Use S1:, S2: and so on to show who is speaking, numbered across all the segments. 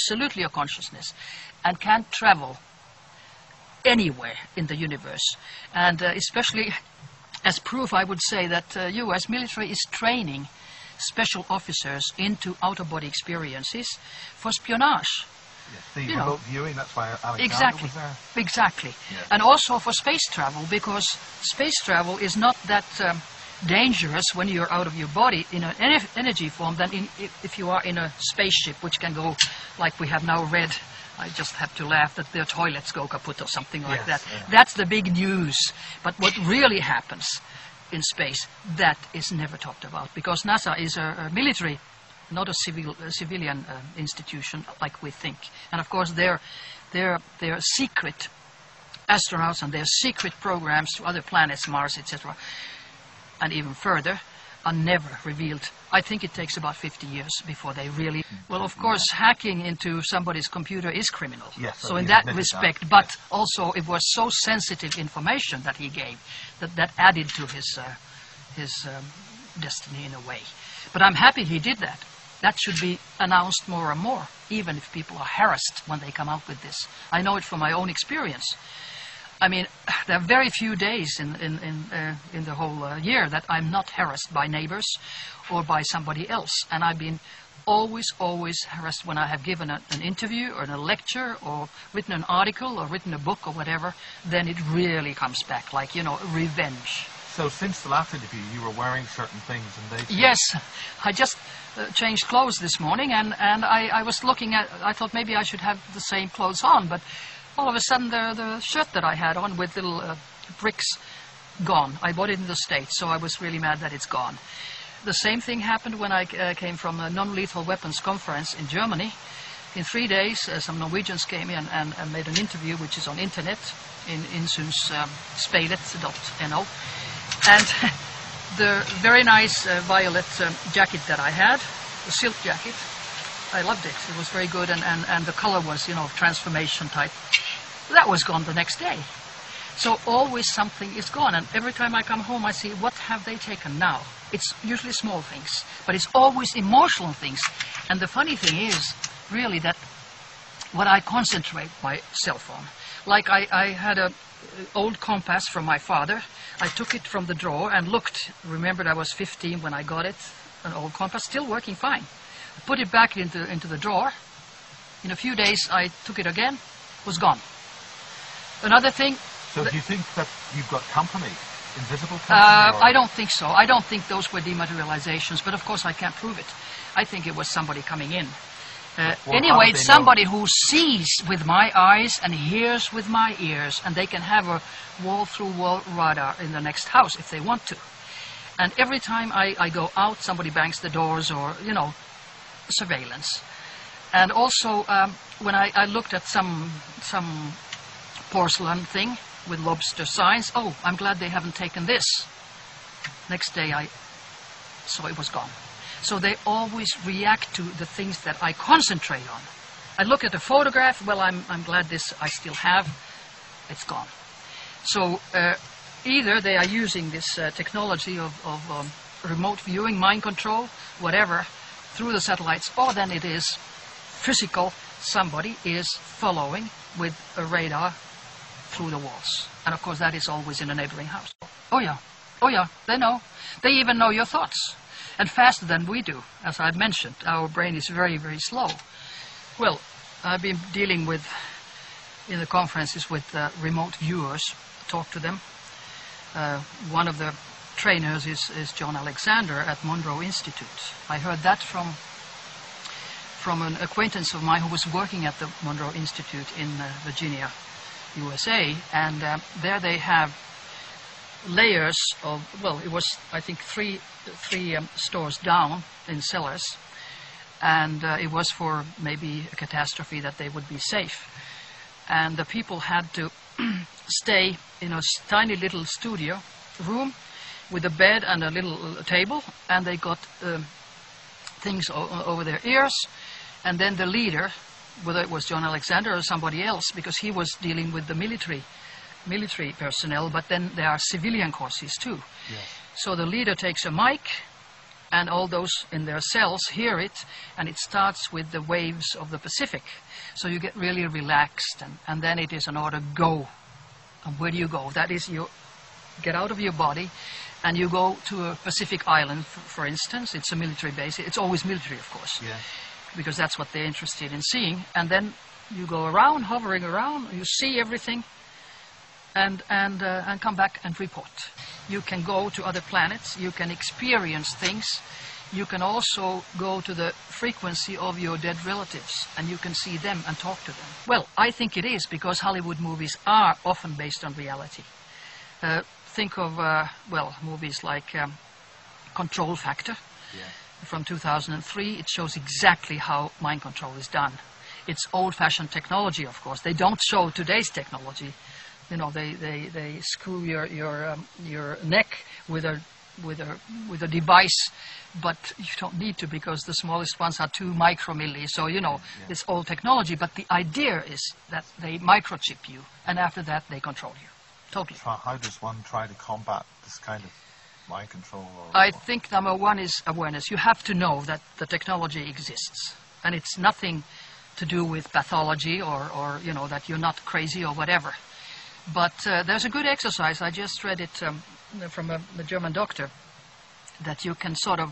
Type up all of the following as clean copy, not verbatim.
S1: absolutely a consciousness and can travel anywhere in the universe. And especially as proof, I would say that US military is training special officers into out-of-body experiences for espionage.
S2: Yes, the remote viewing, that's why Alexander
S1: exactly,
S2: was there.
S1: Exactly.
S2: Yes.
S1: And also for space travel, because space travel is not that dangerous when you're out of your body in an energy form than if you are in a spaceship, which can go, like we have now read, I just have to laugh, that their toilets go kaput or something like that. Yeah. That's the big news. But what really happens in space, that is never talked about, because NASA is a military, not a civilian institution like we think. And of course their secret astronauts and their secret programs to other planets, Mars, etc., and even further, are never revealed. I think it takes about 50 years before they really... Well, of course, hacking into somebody's computer is criminal.
S2: Yes,
S1: so in that respect, but also it was so sensitive information that he gave that added to his destiny in a way. But I'm happy he did that. That should be announced more and more, even if people are harassed when they come out with this. I know it from my own experience. I mean, there are very few days in the whole year that I'm not harassed by neighbors or by somebody else. And I've been always harassed when I have given an interview or a lecture or written an article or written a book or whatever. Then it really comes back, like, you know, revenge.
S2: So since the last interview, you were wearing certain things and they...
S1: Yes, I just changed clothes this morning and I was looking at... I thought maybe I should have the same clothes on, but... all of a sudden, the shirt that I had on with little bricks, gone. I bought it in the States, so I was really mad that it's gone. The same thing happened when I came from a non-lethal weapons conference in Germany. In 3 days, some Norwegians came in and made an interview, which is on internet, in insynsspeilet.no. And the very nice violet jacket that I had, the silk jacket, I loved it. It was very good, and the color was, you know, transformation type. That was gone the next day. So always something is gone, and every time I come home I see, what have they taken now? It's usually small things, but it's always emotional things. And the funny thing is, really, that when I concentrate my cell phone, like I had an old compass from my father. I took it from the drawer and looked. Remembered I was 15 when I got it, an old compass, still working fine. Put it back into the drawer. In a few days, I took it again. Was gone. Another thing.
S2: So do you think that you've got company, invisible company?
S1: I don't think so. I don't think those were dematerializations, but of course I can't prove it. I think it was somebody coming in. Anyway, it's somebody who sees with my eyes and hears with my ears, and they can have a wall-through-wall radar in the next house if they want to. And every time I go out, somebody bangs the doors or, you know, surveillance. And also when I looked at some porcelain thing with lobster signs, oh, I'm glad they haven't taken this. Next day I saw it was gone. So they always react to the things that I concentrate on. I look at a photograph, well, I'm glad this I still have, it's gone. So either they are using this technology of remote viewing, mind control, whatever, through the satellites, or then it is physical, somebody is following with a radar through the walls. And of course that is always in a neighboring house. Oh yeah, they know. They even know your thoughts. And faster than we do, as I've mentioned. Our brain is very, very slow. Well, I've been dealing with, in the conferences, with remote viewers, talk to them. One of the trainers is John Alexander at Monroe Institute. I heard that from an acquaintance of mine who was working at the Monroe Institute in Virginia, USA, and there they have layers of, well, it was, I think, three stores down in cellars, and it was for maybe a catastrophe that they would be safe. And the people had to stay in a tiny little studio room with a bed and a little table, and they got things over their ears, and then the leader, whether it was John Alexander or somebody else, because he was dealing with the military personnel, but then there are civilian courses too. Yes. So the leader takes a mic and all those in their cells hear it, and it starts with the waves of the Pacific. So you get really relaxed, and then it is an order, go. And where do you go? That is, you get out of your body, and you go to a Pacific island, for instance. It's a military base. It's always military, of course,
S2: Yeah.
S1: because that's what they're interested in seeing. And then you go around, hovering around, you see everything, and come back and report. You can go to other planets, you can experience things, you can also go to the frequency of your dead relatives, and you can see them and talk to them. Well, I think it is, because Hollywood movies are often based on reality. Think of, movies like Control Factor.
S2: Yeah.
S1: From 2003, it shows exactly how mind control is done. It's old-fashioned technology, of course. They don't show today's technology. You know, they screw your neck with a device, but you don't need to, because the smallest ones are 2 micromilli. So you know, it's old technology. But the idea is that they microchip you, and after that they control you totally.
S2: How does one try to combat this kind of mind control?
S1: I think number one is awareness. You have to know that the technology exists, and it's nothing to do with pathology or you know, that you're not crazy or whatever. But there's a good exercise. I just read it from a German doctor, that you can sort of,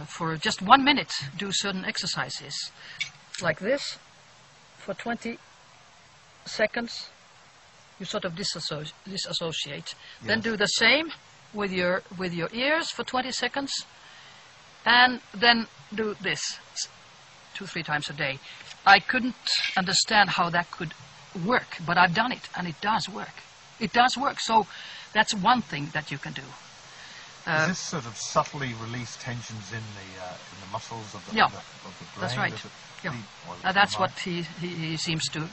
S1: for just 1 minute, do certain exercises like this. For 20 seconds, you sort of disassociate.
S2: Yes.
S1: Then do the same with your ears for 20 seconds, and then do this 2-3 times a day. I couldn't understand how that could work, but I've done it, and it does work. It does work. So that's one thing that you can do.
S2: Does this sort of subtly release tensions in the muscles of the,
S1: Yeah,
S2: of the brain?
S1: that's right.
S2: Does it
S1: Yeah.
S2: lead- or
S1: That's
S2: the
S1: what
S2: mind?
S1: he seems to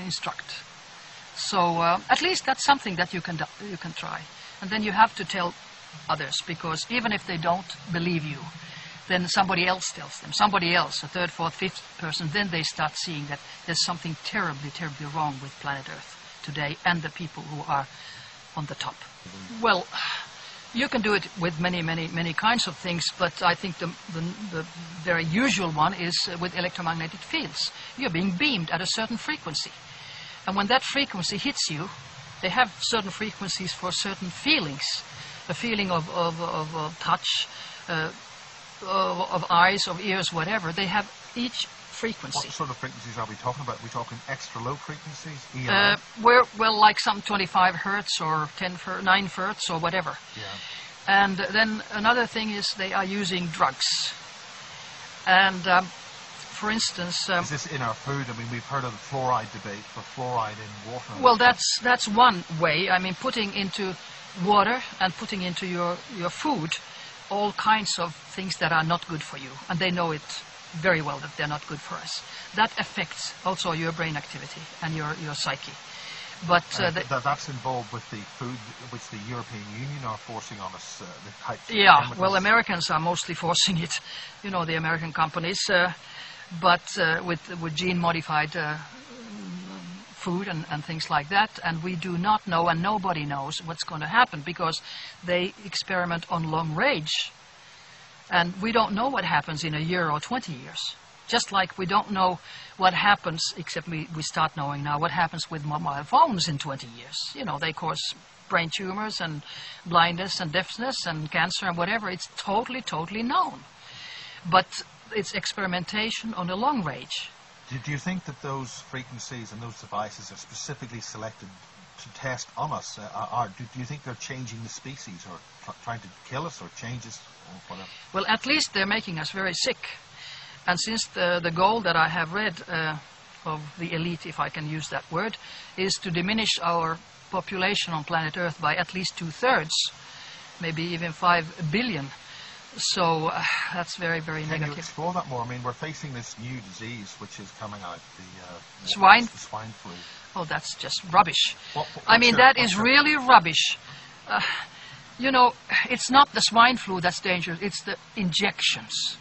S1: instruct. So at least that's something that you can try, and then you have to tell others, because even if they don't believe you, then somebody else tells them, somebody else, a 3rd, 4th, 5th person, then they start seeing that there's something terribly, terribly wrong with planet Earth today and the people who are on the top. Well, you can do it with many, many, many kinds of things, but I think the very usual one is with electromagnetic fields. You're being beamed at a certain frequency. And when that frequency hits you, they have certain frequencies for certain feelings. A feeling of touch, of eyes, of ears, whatever. They have each frequency.
S2: What sort of frequencies are we talking about? Are we talking extra low frequencies? ELF?
S1: Well, like some 25 hertz or 9 hertz or whatever.
S2: Yeah.
S1: And then another thing is they are using drugs. And for instance,
S2: Is this in our food? I mean, we've heard of the fluoride debate for fluoride in water.
S1: well, that's one way. I mean, putting into water and putting into your food all kinds of things that are not good for you, and they know it very well that they're not good for us. That affects also your brain activity and your psyche. But
S2: that's involved with the food which the European Union are forcing on us. The types of
S1: yeah,
S2: chemicals.
S1: well, Americans are mostly forcing it. You know, the American companies, but with gene-modified food and things like that, and we do not know, and nobody knows what's going to happen, because they experiment on long range, and we don't know what happens in a year or 20 years. Just like we don't know what happens, except we start knowing now what happens with mobile phones in 20 years. You know, they cause brain tumors and blindness and deafness and cancer and whatever. It's totally, totally known. But it's experimentation on a long range.
S2: Do you think that those frequencies and those devices are specifically selected to test on us? Do you think they're changing the species, or trying to kill us, or change us, or whatever?
S1: Well, at least they're making us very sick. And since the goal that I have read of the elite, if I can use that word, is to diminish our population on planet Earth by at least 2/3, maybe even 5 billion. So that's very, very
S2: Can you
S1: negative.
S2: explore that more? I mean, we're facing this new disease which is coming out, the
S1: Swine?
S2: the swine flu.
S1: Oh, that's just rubbish.
S2: What-
S1: I mean, that
S2: what's
S1: is
S2: your-
S1: really rubbish. You know, it's not the swine flu that's dangerous, it's the injections.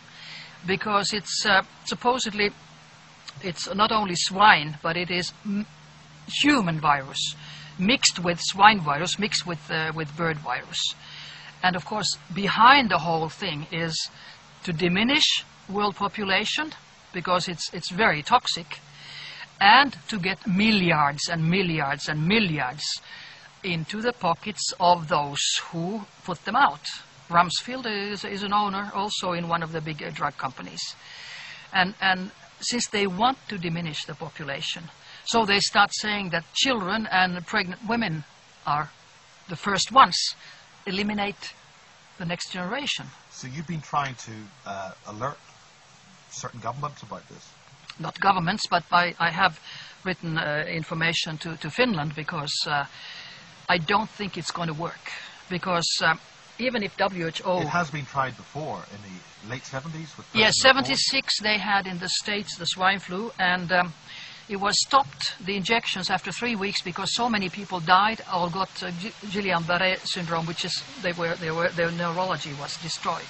S1: Because it's supposedly, it's not only swine, but it is human virus mixed with swine virus, mixed with bird virus. And of course, behind the whole thing is to diminish world population, because it's very toxic, and to get milliards and milliards and milliards into the pockets of those who put them out. Rumsfeld is an owner also in one of the big drug companies. And since they want to diminish the population, so they start saying that children and pregnant women are the first ones. Eliminate the next generation.
S2: So you've been trying to alert certain governments about this?
S1: Not governments, but I have written information to Finland, because I don't think it's going to work. Because even if WHO...
S2: It has been tried before in the late 70s? With
S1: yes, 76 they had in the States the swine flu, and it was stopped, the injections, after 3 weeks, because so many people died or got Guillain-Barré syndrome, which is their neurology was destroyed.